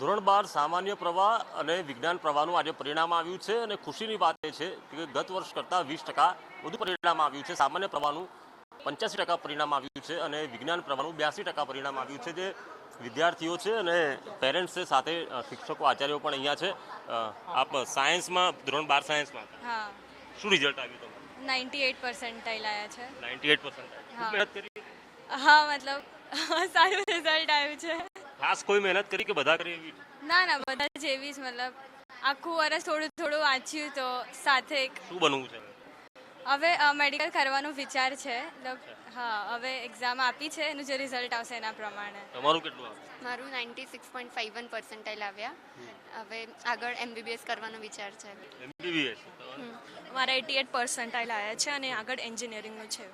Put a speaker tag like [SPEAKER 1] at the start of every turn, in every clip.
[SPEAKER 1] ધોરણ 12 સામાન્ય પ્રવાહ અને વિજ્ઞાન પ્રવાહનું આજે પરિણામ આવ્યું છે અને ખુશીની વાત એ છે કે ગત વર્ષ કરતાં 20% વધુ પરિણામ આવ્યું છે. સામાન્ય પ્રવાહનું 85% પરિણામ આવ્યું છે અને વિજ્ઞાન પ્રવાહનું 82% પરિણામ આવ્યું છે. જે વિદ્યાર્થીઓ છે અને પેરેન્ટ્સ છે, સાથે શિક્ષકો આચાર્યો પણ અહીંયા છે. આપ સાયન્સમાં ધોરણ 12 સાયન્સમાં
[SPEAKER 2] હા
[SPEAKER 1] શું રિઝલ્ટ આવ્યું તમારું?
[SPEAKER 2] 98% આવ્યા છે.
[SPEAKER 1] 98%. ખૂબ મહેનત કરી?
[SPEAKER 2] હા મતલબ સારું રિઝલ્ટ આવ્યું છે.
[SPEAKER 1] ખાસ કોઈ મહેનત કરી કે બધા કરી એવી?
[SPEAKER 2] ના બધા જેવી જ, મતલબ આખું વર્ષ થોડું થોડું વાંચ્યું તો સાથે
[SPEAKER 1] શું બનવું છે?
[SPEAKER 2] હવે મેડિકલ કરવાનો વિચાર છે. હા, હવે એક્ઝામ આપી છે, એનું જે રિઝલ્ટ આવશે એના પ્રમાણે.
[SPEAKER 1] તમારું કેટલું આવ્યું?
[SPEAKER 3] મારું 96.51% આવ્યા. હવે આગળ MBBS કરવાનો વિચાર છે.
[SPEAKER 1] MBBS.
[SPEAKER 4] મારા 88% આવ્યા છે અને આગળ એન્જિનિયરિંગનું છે.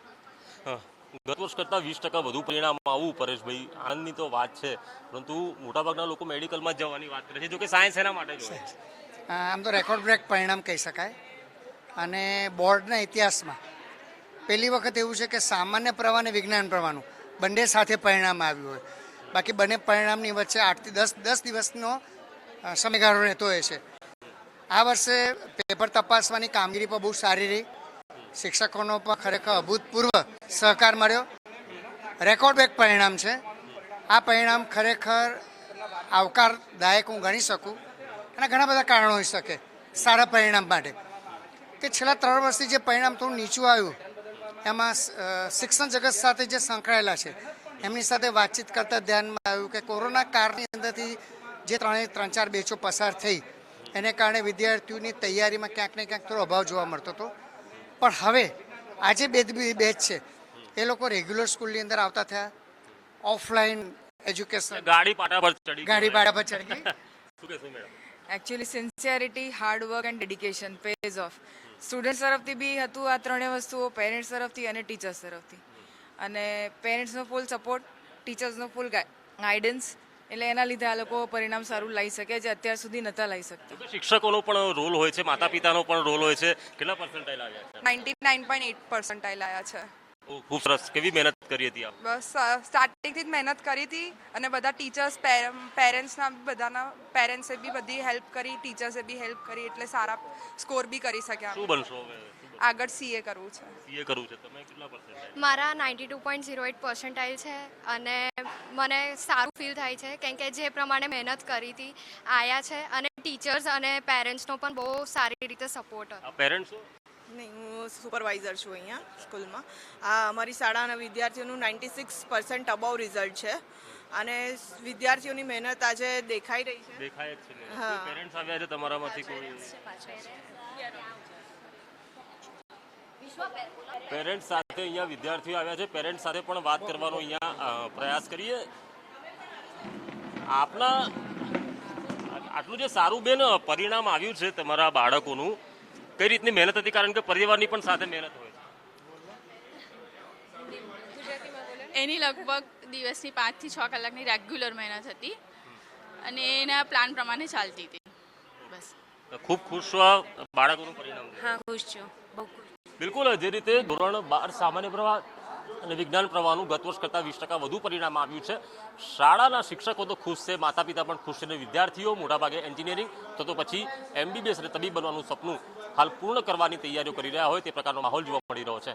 [SPEAKER 1] ગત વર્ષ કરતાં 20% વધુ પરિણામ આવવું, પરેશભાઈ, આનંદની તો વાત છે, પરંતુ મોટાભાગના લોકો મેડિકલમાં જ જવાની વાત કરે છે. જો કે સાયન્સ એના માટે જ હોય.
[SPEAKER 5] આમ તો રેકોર્ડ બ્રેક પરિણામ કહી શકાય. અને બોર્ડના ઇતિહાસમાં પહેલી વખત એવું છે કે સામાન્ય પ્રવાહ અને વિજ્ઞાન પ્રવાહનું બંને સાથે પરિણામ આવ્યું હોય. બાકી બંને પરિણામની વચ્ચે 8 થી 10 દિવસનો સમયગાળો રહેતો હોય છે. આ વર્ષે પેપર તપાસવાની કામગીરી પણ બહુ સારી રહી. શિક્ષકોનો પણ ખરેખર અભૂતપૂર્વ સહકાર મળ્યો. રેકોર્ડ બ્રેક પરિણામ છે. આ પરિણામ ખરેખર આવકારદાયક હું ગણી શકું. અને ઘણા બધા કારણો હોઈ શકે સારા પરિણામ માટે. કે છેલ્લા 3 વર્ષથી જે પરિણામ થોડું નીચું આવ્યું, એમાં શિક્ષણ જગત સાથે જે સંકળાયેલા છે એમની સાથે વાતચીત કરતાં ધ્યાનમાં આવ્યું કે કોરોના કાળની અંદરથી જે 3-4 બેચો પસાર થઈ એને કારણે વિદ્યાર્થીઓની તૈયારીમાં ક્યાંક ને ક્યાંક થોડો અભાવ જોવા મળતો હતો. પણ હવે આજે બેચ છે એ લોકો રેગ્યુલર સ્કૂલની અંદર આવતા થયા. ઓફલાઈન એજ્યુકેશન
[SPEAKER 1] ગાડી પાટા પર ચડી
[SPEAKER 5] ગઈ.
[SPEAKER 1] શું કહેશો madam?
[SPEAKER 6] Actually sincerity, hard work and dedication pays of. Students તરફથી બી હતું આ ત્રણેય વસ્તુઓ, પેરેન્ટ્સ તરફથી અને ટીચર્સ તરફથી. અને પેરેન્ટ્સનો ફૂલ સપોર્ટ, ટીચર્સનો ફૂલ ગાઈડન્સ, એટલે એના લીધે આ લોકો પરિણામ સારું લાવી શકે જે અત્યાર સુધી નહોતા લાવી શકતા.
[SPEAKER 1] શિક્ષકોનો પણ રોલ હોય છે, માતા પિતાનો પણ રોલ હોય છે. કેટલા પર્સન્ટાઇલ આવ્યા છે?
[SPEAKER 4] 99.8% આવ્યા છે.
[SPEAKER 1] ખૂબ સરસ. કેવી મહેનત કરી હતી આપ?
[SPEAKER 4] બસ સ્ટાર્ટિંગથી જ મહેનત કરી હતી અને બધા ટીચર્સ, પેરેન્ટ્સના બધાના પેરેન્ટ્સે બી બધી હેલ્પ કરી, ટીચર્સે બી હેલ્પ કરી, એટલે સારા સ્કોર બી કરી શક્યા.
[SPEAKER 1] શું બનશો હવે?
[SPEAKER 4] આગળ CA કરવું છે.
[SPEAKER 1] CA કરવું છે. તમે કેટલા પર્સન્ટાઇલ?
[SPEAKER 3] મારા 92.08% છે અને મને સારું ફીલ થાય છે કેમ કે જે પ્રમાણે મહેનત કરી હતી આયા છે અને ટીચર્સ અને પેરેન્ટ્સનો પણ બહુ સારી રીતે સપોર્ટ હતો.
[SPEAKER 1] પેરેન્ટ્સ
[SPEAKER 7] નહીં, હું સુપરવાઇઝર છું અહીંયા સ્કૂલમાં. આ અમારી શાળાના વિદ્યાર્થીઓનું 96% અબાઉ રિઝલ્ટ છે અને વિદ્યાર્થીઓની મહેનત આજે દેખાઈ રહી છે.
[SPEAKER 1] દેખાય જ છે.
[SPEAKER 7] હા.
[SPEAKER 1] પેરેન્ટ્સ આવ્યા છે તમારામાંથી કોઈ? પેરેન્ટ્સ સાથે અહીંયા વિદ્યાર્થીઓ આવ્યા છે. પેરેન્ટ્સ સાથે પણ વાત કરવાનો અહીંયા પ્રયાસ કરીએ. આપના આટલું જે સારું બેન પરિણામ આવ્યું છે તમારા બાળકોનું, કઈ રીતની મહેનત હતી? કારણ કે પરિવારની પણ સાથે મહેનત હોય છે.
[SPEAKER 8] એની લગભગ દિવસની 5 થી 6 કલાકની રેગ્યુલર મહેનત હતી અને એના પ્લાન પ્રમાણે ચાલતી હતી. બસ.
[SPEAKER 1] ખૂબ ખુશ છો બાળકોનું પરિણામ?
[SPEAKER 2] હા, ખુશ છું, બહુ ખુશ.
[SPEAKER 1] બિલકુલ. જે રીતે ધોરણ 12 સામાન્ય પ્રવાહ અને વિજ્ઞાન પ્રવાહનું ગત વર્ષ કરતાં 20% વધુ પરિણામ આવ્યું છે. શાળાના શિક્ષકો તો ખુશ છે, માતા પિતા પણ ખુશ છે અને વિદ્યાર્થીઓ મોટાભાગે એન્જિનિયરિંગ તો પછી MBBS અને તબીબ બનવાનું સપનું હાલ પૂર્ણ કરવાની તૈયારીઓ કરી રહ્યા હોય તે પ્રકારનો માહોલ જોવા મળી રહ્યો છે.